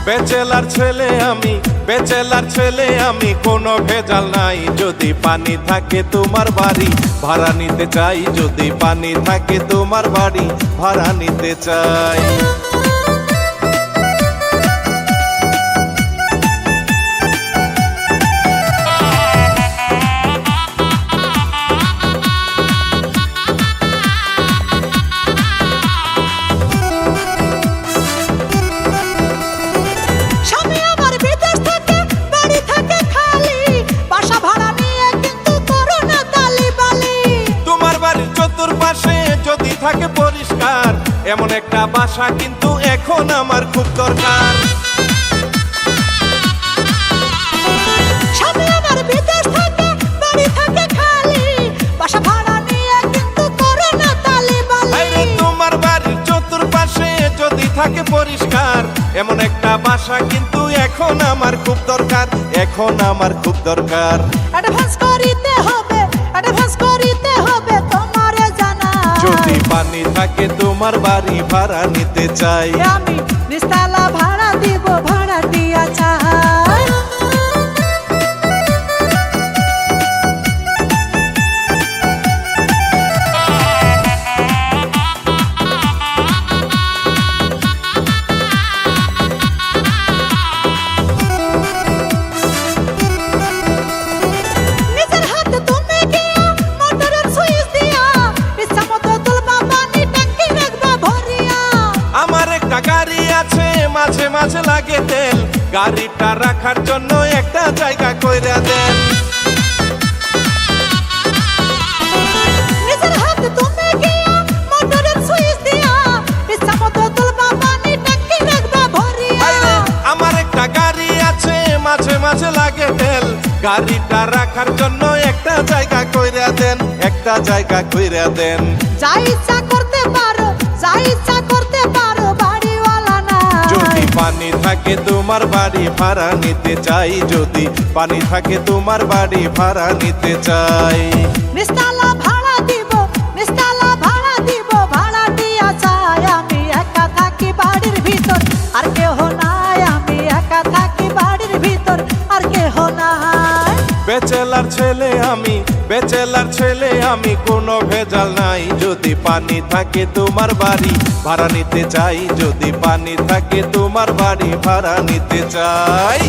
Bachelor ছেলে আমি কোনো ভেজাল নাই। যদি পানি থাকে তোমার বাড়ি ভাড়া নিতে চাই, যদি পানি থাকে তোমার বাড়ি ভাড়া নিতে চাই। যদি থাকে পরিষ্কার এমন একটা বাসা কিন্তু এখন আমার খুব দরকার। স্বামী আমার বিদেশ থাকে, বাড়ি থাকে খালি, বাসা ভাড়া নিয়ে কিন্তু করো না তালিবালি। তোমার বাড়ির চতুর্পাশে যদি থাকে পরিষ্কার এমন একটা বাসা কিন্তু এখন আমার খুব দরকার, এখন আমার খুব দরকার। অ্যাডভান্স করিতে হবে, অ্যাডভান্স করিতে হবে তোমারে জানা। যদি পানি থাকে তোমার বাড়ি ভাড়া নিতে চাই, আমি নিস্তালা ভাড়া দিব, ভাড়া দিয়া চাই। নিজের হাতে তুমি গিয়া মোটরের সুইচ দিয়া ইচ্ছা মতো তুলবা পানি, ট্যাঙ্কি রাখবা ভরিয়া। আমার একটা গাড়ি আছে মাঝে মাঝে লাগে তেল, গাড়িটা রাখার জন্য একটা জায়গা কইরা দেন। নিজের হাতে তুমি গিয়া মোটরের সুইচ দিয়া ইচ্ছা মতো তুলবা পানি, ট্যাঙ্কি রাখবা ভরিয়া। আমার একটা গাড়ি আছে মাঝে মাঝে লাগে তেল, গাড়িটা রাখার জন্য একটা জায়গা কইরা দেন, একটা জায়গা কইরা দেন। যা ইচ্ছা করতে পারো, যা ইচ্ছা করতে পারো, বাড়িওয়ালা না। যদি পানি থাকে তোমার বাড়ি ভাড়া নিতে চাই, যদি পানি থাকে তোমার বাড়ি ভাড়া নিতে চাই। নিস্তালা ভাড়া দিব, নিস্তালা ভাড়া দিব, ভাড়া দিয়া চাই। আমি একা থাকি বাড়ির ভিতর আর কেহ নাই, আমি একা থাকি বাড়ির ভিতর আর কেহ নাই। বেচেলার ছেলে আমি কোনো ভেজাল নাই। যদি পানি থাকে তোমার বাড়ি ভাড়া নিতে চাই, যদি পানি থাকে তোমার বাড়ি ভাড়া নিতে চাই।